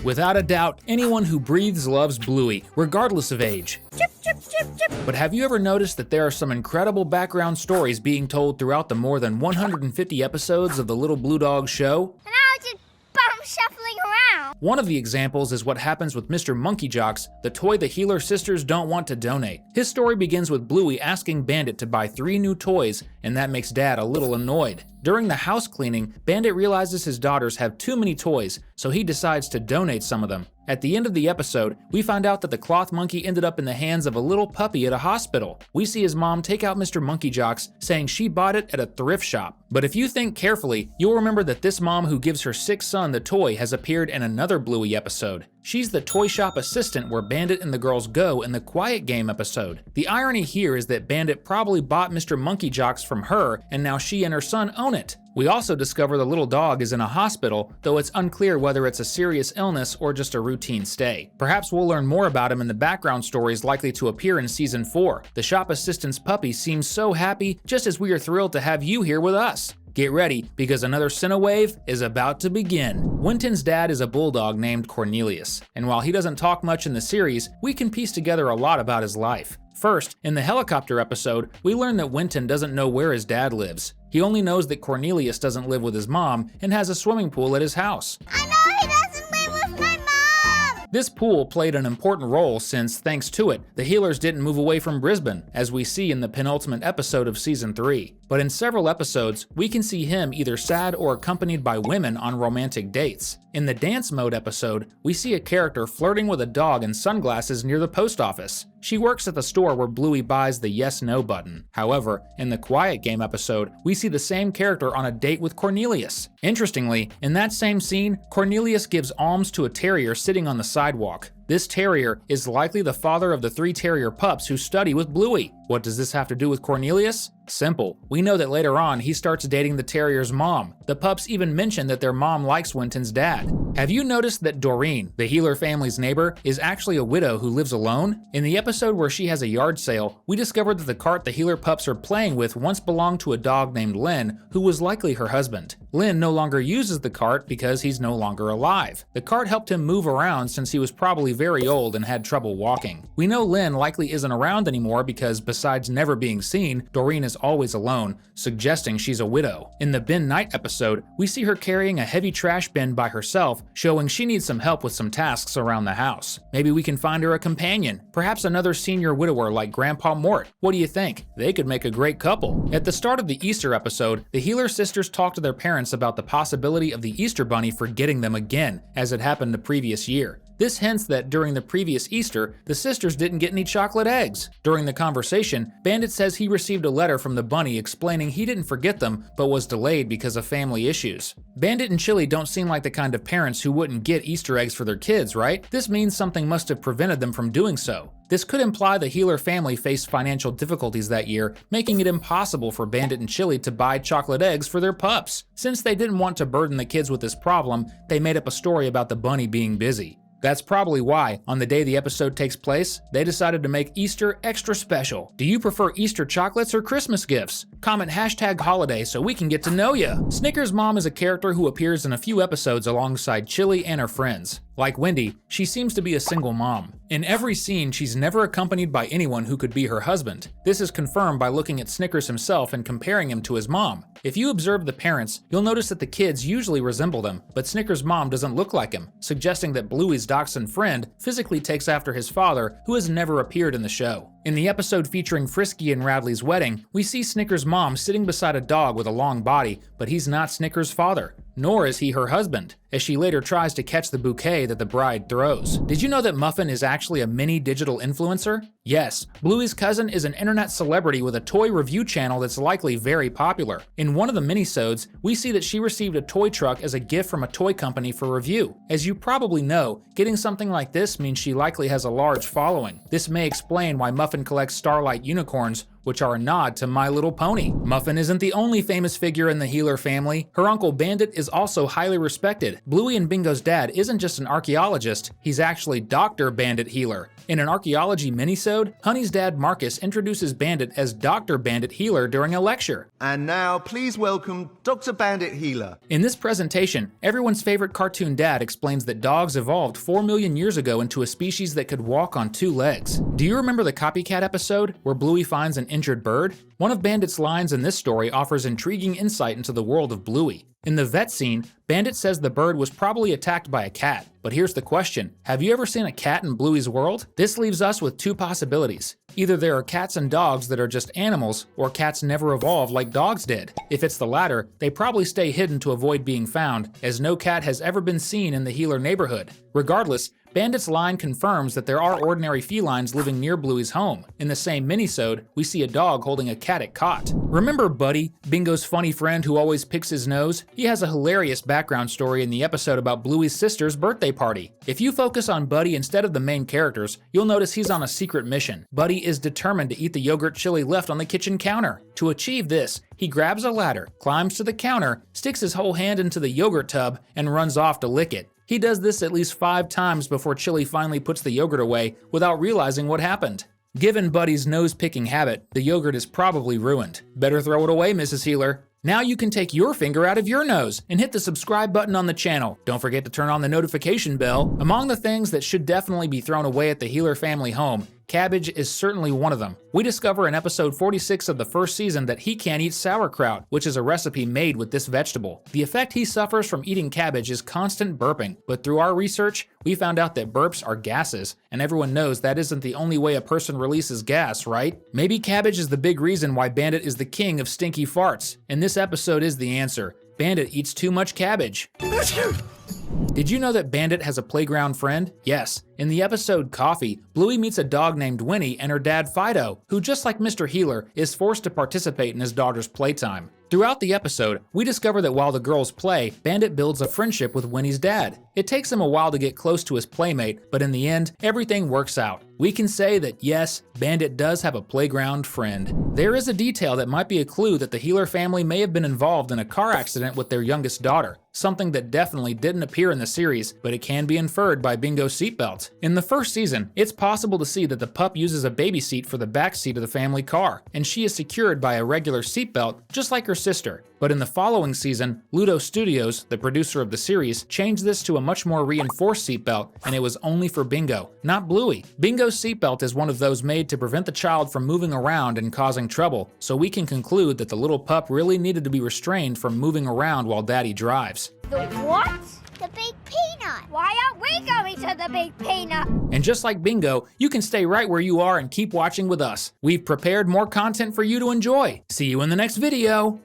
Without a doubt, anyone who breathes loves Bluey, regardless of age. Chip, chip, chip, chip. But have you ever noticed that there are some incredible background stories being told throughout the more than 150 episodes of the Little Blue Dog show? And I was just shuffling around. One of the examples is what happens with Mr. Monkey Jocks, the toy the Healer sisters don't want to donate. His story begins with Bluey asking Bandit to buy 3 new toys, and that makes Dad a little annoyed. During the house cleaning, Bandit realizes his daughters have too many toys, so he decides to donate some of them. At the end of the episode, we find out that the cloth monkey ended up in the hands of a little puppy at a hospital. We see his mom take out Mr. Monkey Jocks, saying she bought it at a thrift shop. But if you think carefully, you'll remember that this mom who gives her sick son the toy has appeared in another Bluey episode. She's the toy shop assistant where Bandit and the girls go in the Quiet Game episode. The irony here is that Bandit probably bought Mr. Monkey Jocks from her, and now she and her son own it. We also discover the little dog is in a hospital, though it's unclear whether it's a serious illness or just a routine stay. Perhaps we'll learn more about him in the background stories likely to appear in Season 4. The shop assistant's puppy seems so happy, just as we are thrilled to have you here with us. Get ready, because another Cinewave is about to begin. Winton's dad is a bulldog named Cornelius, and while he doesn't talk much in the series, we can piece together a lot about his life. First, in the helicopter episode, we learn that Winton doesn't know where his dad lives. He only knows that Cornelius doesn't live with his mom and has a swimming pool at his house. I know he doesn't live with my mom! This pool played an important role since, thanks to it, the Healers didn't move away from Brisbane, as we see in the penultimate episode of Season 3. But in several episodes, we can see him either sad or accompanied by women on romantic dates. In the Dance Mode episode, we see a character flirting with a dog in sunglasses near the post office. She works at the store where Bluey buys the yes/no button. However, in the Quiet Game episode, we see the same character on a date with Cornelius. Interestingly, in that same scene, Cornelius gives alms to a terrier sitting on the sidewalk. This terrier is likely the father of the 3 terrier pups who study with Bluey. What does this have to do with Cornelius? Simple. We know that later on he starts dating the terrier's mom. The pups even mention that their mom likes Winton's dad. Have you noticed that Dorene, the Healer family's neighbor, is actually a widow who lives alone? In the episode where she has a yard sale, we discovered that the cart the Healer pups are playing with once belonged to a dog named Lynn, who was likely her husband. Lynn no longer uses the cart because he's no longer alive. The cart helped him move around since he was probably very old and had trouble walking. We know Lynn likely isn't around anymore because besides never being seen, Dorene is always alone, suggesting she's a widow. In the bin night episode, we see her carrying a heavy trash bin by herself, showing she needs some help with some tasks around the house. Maybe we can find her a companion, perhaps another senior widower like Grandpa Mort. What do you think? They could make a great couple. At the start of the Easter episode, the Healer sisters talk to their parents about the possibility of the Easter Bunny forgetting them again, as it happened the previous year. This hints that during the previous Easter, the sisters didn't get any chocolate eggs. During the conversation, Bandit says he received a letter from the bunny explaining he didn't forget them, but was delayed because of family issues. Bandit and Chili don't seem like the kind of parents who wouldn't get Easter eggs for their kids, right? This means something must have prevented them from doing so. This could imply the Healer family faced financial difficulties that year, making it impossible for Bandit and Chili to buy chocolate eggs for their pups. Since they didn't want to burden the kids with this problem, they made up a story about the bunny being busy. That's probably why, on the day the episode takes place, they decided to make Easter extra special. Do you prefer Easter chocolates or Christmas gifts? Comment #holiday so we can get to know ya. Snicker's mom is a character who appears in a few episodes alongside Chili and her friends. Like Wendy, she seems to be a single mom. In every scene, she's never accompanied by anyone who could be her husband. This is confirmed by looking at Snickers himself and comparing him to his mom. If you observe the parents, you'll notice that the kids usually resemble them, but Snickers' mom doesn't look like him, suggesting that Bluey's dachshund friend physically takes after his father, who has never appeared in the show. In the episode featuring Frisky and Radley's wedding, we see Snickers' mom sitting beside a dog with a long body, but he's not Snickers' father. Nor is he her husband, as she later tries to catch the bouquet that the bride throws. Did you know that Muffin is actually a mini digital influencer? Yes, Bluey's cousin is an internet celebrity with a toy review channel that's likely very popular. In one of the minisodes, we see that she received a toy truck as a gift from a toy company for review. As you probably know, getting something like this means she likely has a large following. This may explain why Muffin collects Starlight unicorns, which are a nod to My Little Pony. Muffin isn't the only famous figure in the Healer family. Her uncle Bandit is also highly respected. Bluey and Bingo's dad isn't just an archaeologist, he's actually Dr. Bandit Healer. In an archaeology minisode, Honey's dad Marcus introduces Bandit as Dr. Bandit Healer during a lecture. And now, please welcome Dr. Bandit Healer. In this presentation, everyone's favorite cartoon dad explains that dogs evolved 4 million years ago into a species that could walk on 2 legs. Do you remember the Copycat episode, where Bluey finds an injured bird? One of Bandit's lines in this story offers intriguing insight into the world of Bluey. In the vet scene, Bandit says the bird was probably attacked by a cat. But here's the question, have you ever seen a cat in Bluey's world? This leaves us with 2 possibilities. Either there are cats and dogs that are just animals, or cats never evolved like dogs did. If it's the latter, they probably stay hidden to avoid being found, as no cat has ever been seen in the Healer neighborhood. Regardless, Bandit's line confirms that there are ordinary felines living near Bluey's home. In the same minisode, we see a dog holding a cat at caught. Remember Buddy, Bingo's funny friend who always picks his nose? He has a hilarious background story in the episode about Bluey's sister's birthday party. If you focus on Buddy instead of the main characters, you'll notice he's on a secret mission. Buddy is determined to eat the yogurt chili left on the kitchen counter. To achieve this, he grabs a ladder, climbs to the counter, sticks his whole hand into the yogurt tub, and runs off to lick it. He does this at least 5 times before Chili finally puts the yogurt away without realizing what happened. Given Buddy's nose-picking habit, the yogurt is probably ruined. Better throw it away, Mrs. Healer. Now you can take your finger out of your nose and hit the subscribe button on the channel. Don't forget to turn on the notification bell. Among the things that should definitely be thrown away at the Healer family home, Cabbage is certainly one of them. We discover in episode 46 of the first season that he can't eat sauerkraut, which is a recipe made with this vegetable. The effect he suffers from eating cabbage is constant burping, but through our research, we found out that burps are gases, and everyone knows that isn't the only way a person releases gas, right? Maybe cabbage is the big reason why Bandit is the king of stinky farts, and this episode is the answer. Bandit eats too much cabbage. Did you know that Bandit has a playground friend? Yes. In the episode Coffee, Bluey meets a dog named Winnie and her dad Fido, who just like Mr. Healer, is forced to participate in his daughter's playtime. Throughout the episode, we discover that while the girls play, Bandit builds a friendship with Winnie's dad. It takes him a while to get close to his playmate, but in the end, everything works out. We can say that yes, Bandit does have a playground friend. There is a detail that might be a clue that the Healer family may have been involved in a car accident with their youngest daughter, something that definitely didn't appear in the series, but it can be inferred by Bingo's seatbelt. In the first season, it's possible to see that the pup uses a baby seat for the back seat of the family car, and she is secured by a regular seatbelt, just like her sister. But in the following season, Ludo Studios, the producer of the series, changed this to a much more reinforced seatbelt, and it was only for Bingo, not Bluey. Bingo's seatbelt is one of those made to prevent the child from moving around and causing trouble, so we can conclude that the little pup really needed to be restrained from moving around while Daddy drives. The what? The Big Peanut. Why aren't we going to the Big Peanut? And just like Bingo, you can stay right where you are and keep watching with us. We've prepared more content for you to enjoy. See you in the next video.